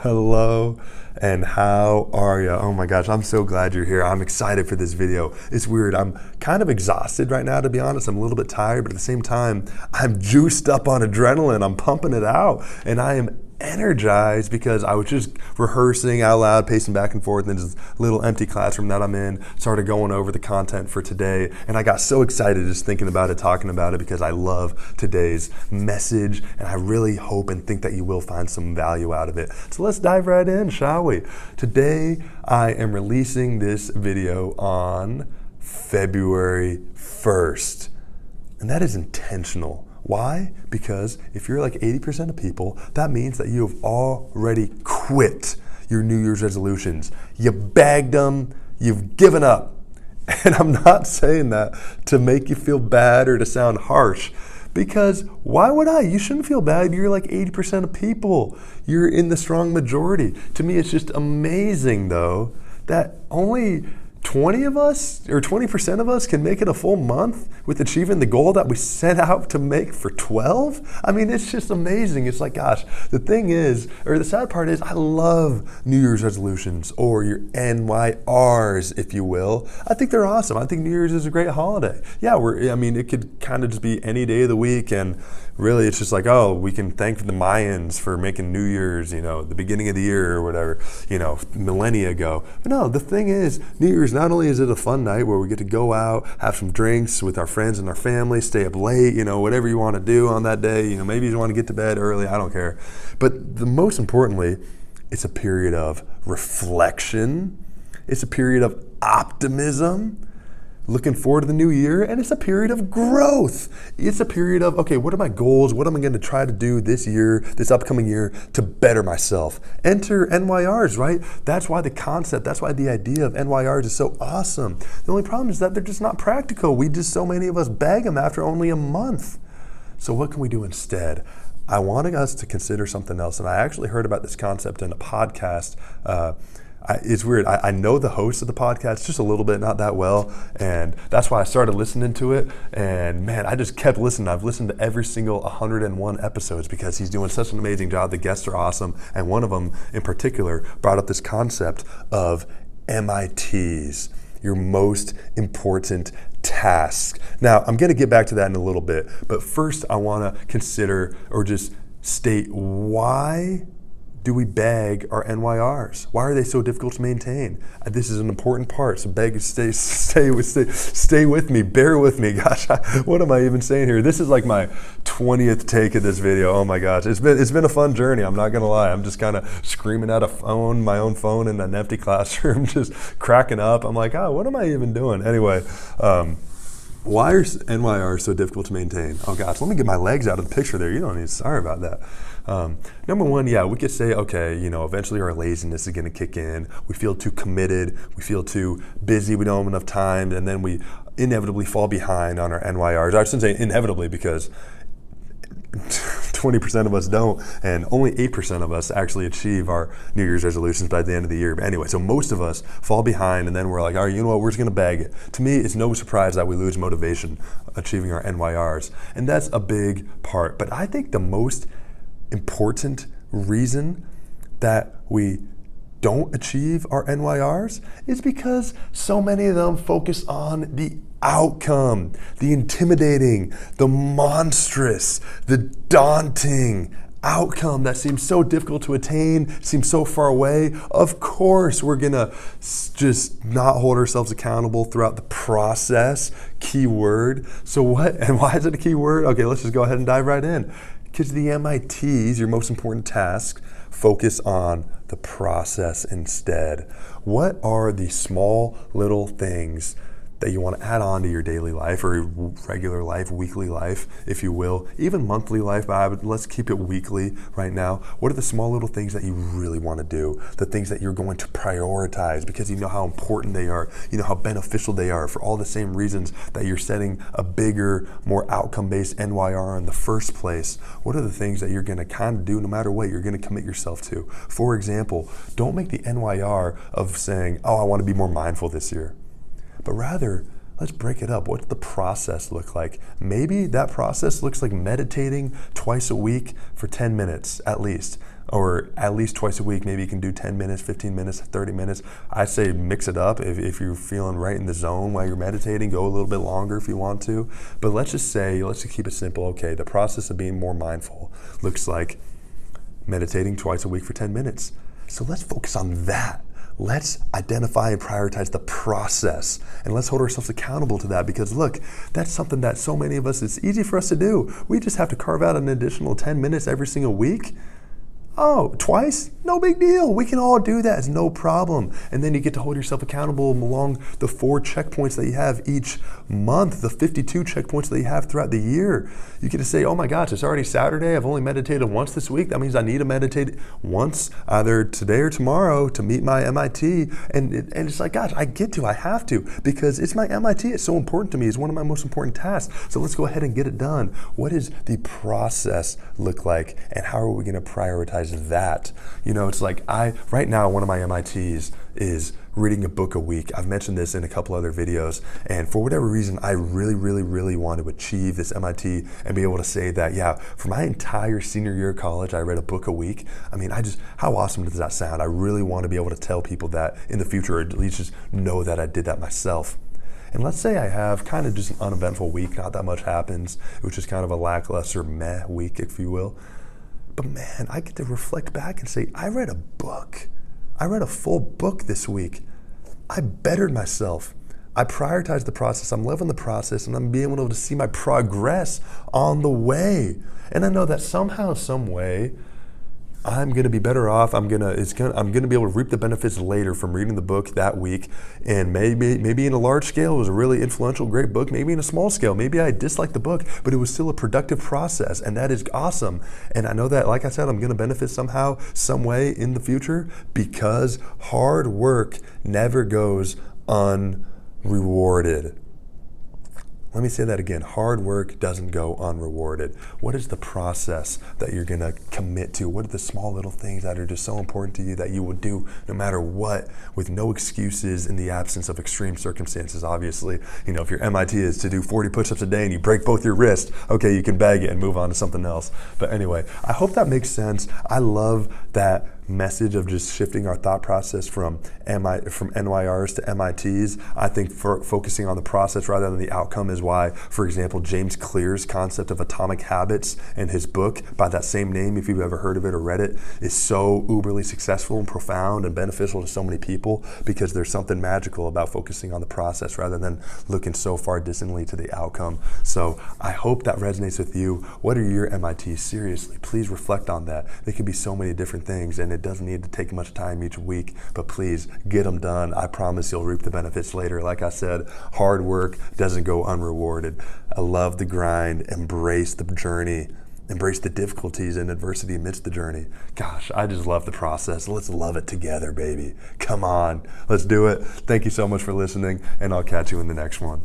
Hello, and how are you? Oh my gosh, I'm so glad you're here. I'm excited for this video. It's weird. I'm kind of exhausted right now, to be honest. I'm a little bit tired, but at the same time, I'm juiced up on adrenaline. I'm pumping it out, and I am energized because I was just rehearsing out loud, pacing back and forth in this little empty classroom that I'm in, started going over the content for today, and I got so excited just thinking about it, talking about it, because I love today's message, and I really hope and think that you will find some value out of it. So let's dive right in, shall we? Today, I am releasing this video on February 1st, and that is intentional. Why? Because if you're like 80% of people, that means that you have already quit your New Year's resolutions. You bagged them, you've given up. And I'm not saying that to make you feel bad or to sound harsh, because why would I? You shouldn't feel bad. You're like 80% of people. You're in the strong majority. To me, it's just amazing, though, that only 20 of us or 20% of us can make it a full month with achieving the goal that we set out to make for 12. I mean, it's just amazing. It's like, gosh, the thing is, or the sad part is, I love New Year's resolutions, or your NYRs, if you will. I think they're awesome. I think New Year's is a great holiday. Yeah, it could kind of just be any day of the week, and really it's just like, oh, we can thank the Mayans for making New Year's, the beginning of the year or whatever, millennia ago. But no, the thing is, New Year's, not only is it a fun night where we get to go out, have some drinks with our friends and our family, stay up late, whatever you want to do on that day, maybe you want to get to bed early, I don't care. But the most importantly, it's a period of reflection. It's a period of optimism, looking forward to the new year, and it's a period of growth. It's a period of, okay, what are my goals? What am I going to try to do this year, this upcoming year, to better myself? Enter NYRs, right? That's why the concept, that's why the idea of NYRs is so awesome. The only problem is that they're just not practical. So many of us bag them after only a month. So what can we do instead? I wanted us to consider something else, and I actually heard about this concept in a podcast. It's weird. I know the host of the podcast just a little bit, not that well, and that's why I started listening to it. And man, I just kept listening. I've listened to every single 101 episodes because he's doing such an amazing job. The guests are awesome, and one of them in particular brought up this concept of MITs, your most important task. Now, I'm going to get back to that in a little bit, but first I want to consider or just state, why do we bag our NYRs? Why are they so difficult to maintain? This is an important part, so stay with me, bear with me. Gosh, what am I even saying here? This is like my 20th take of this video. Oh my gosh, it's been a fun journey. I'm not gonna lie. I'm just kind of screaming at my own phone in an empty classroom, just cracking up. I'm like, what am I even doing? Anyway, why are NYRs so difficult to maintain? Oh gosh, let me get my legs out of the picture there. You don't need, sorry about that. Number one, we could say, okay, eventually our laziness is going to kick in. We feel too committed. We feel too busy. We don't have enough time. And then we inevitably fall behind on our NYRs. I shouldn't say inevitably, because 20% of us don't, and only 8% of us actually achieve our New Year's resolutions by the end of the year. But anyway, so most of us fall behind, and then we're like, all right, you know what, we're just gonna bag it. To me, it's no surprise that we lose motivation achieving our NYRs, and that's a big part. But I think the most important reason that we don't achieve our NYRs is because so many of them focus on the outcome, the intimidating, the monstrous, the daunting outcome that seems so difficult to attain, seems so far away. Of course, we're gonna just not hold ourselves accountable throughout the process. Key word. So what, and why is it a key word? Okay, let's just go ahead and dive right in. Because the MITs, your most important task, focus on the process instead. What are the small little things that you want to add on to your daily life, or regular life, weekly life, if you will, even monthly life, but let's keep it weekly right now. What are the small little things that you really want to do? The things that you're going to prioritize because you know how important they are, you know how beneficial they are, for all the same reasons that you're setting a bigger, more outcome-based NYR in the first place. What are the things that you're going to kind of do no matter what you're going to commit yourself to? For example, don't make the NYR of saying, oh, I want to be more mindful this year. But rather, let's break it up. What does the process look like? Maybe that process looks like meditating twice a week for 10 minutes at least. or at least twice a week. Maybe you can do 10 minutes, 15 minutes, 30 minutes. I say mix it up. If you're feeling right in the zone while you're meditating, go a little bit longer if you want to. But let's just keep it simple. Okay, the process of being more mindful looks like meditating twice a week for 10 minutes. So let's focus on that. Let's identify and prioritize the process, and let's hold ourselves accountable to that, because look, that's something that so many of us, it's easy for us to do. We just have to carve out an additional 10 minutes every single week. Oh, twice? No big deal. We can all do that. It's no problem. And then you get to hold yourself accountable along the 4 checkpoints that you have each month, the 52 checkpoints that you have throughout the year. You get to say, oh my gosh, it's already Saturday. I've only meditated once this week. That means I need to meditate once, either today or tomorrow, to meet my MIT. And it's like, gosh, I have to, because it's my MIT. It's so important to me. It's one of my most important tasks. So let's go ahead and get it done. What does the process look like, and how are we going to prioritize that? It's like right now, one of my MITs is reading a book a week. I've mentioned this in a couple other videos, and for whatever reason, I really, really, really want to achieve this MIT and be able to say that, yeah, for my entire senior year of college, I read a book a week. I mean, how awesome does that sound? I really want to be able to tell people that in the future, or at least just know that I did that myself. And let's say I have kind of just an uneventful week, not that much happens, which is kind of a lackluster meh week, if you will. But man, I get to reflect back and say, I read a book. I read a full book this week. I bettered myself. I prioritized the process. I'm loving the process, and I'm being able to see my progress on the way. And I know that somehow, some way, I'm going to be better off. I'm going to be able to reap the benefits later from reading the book that week. And maybe in a large scale, it was a really influential, great book. Maybe in a small scale, maybe I disliked the book, but it was still a productive process, and that is awesome. And I know that, like I said, I'm going to benefit somehow, some way in the future, because hard work never goes unrewarded. Let me say that again. Hard work doesn't go unrewarded. What is the process that you're going to commit to? What are the small little things that are just so important to you that you will do no matter what, with no excuses, in the absence of extreme circumstances? Obviously, if your MIT is to do 40 push-ups a day and you break both your wrists, okay, you can bag it and move on to something else. But anyway, I hope that makes sense. I love that message of just shifting our thought process from NYRs to MITs. I think focusing on the process rather than the outcome is why, for example, James Clear's concept of atomic habits in his book by that same name, if you've ever heard of it or read it, is so uberly successful and profound and beneficial to so many people, because there's something magical about focusing on the process rather than looking so far distantly to the outcome. So I hope that resonates with you. What are your MITs? Seriously, please reflect on that. They could be so many different things, and it doesn't need to take much time each week, but please get them done. I promise you'll reap the benefits later. Like I said, hard work doesn't go unrewarded. I love the grind. Embrace the journey. Embrace the difficulties and adversity amidst the journey. Gosh, I just love the process. Let's love it together, baby. Come on, let's do it. Thank you so much for listening, and I'll catch you in the next one.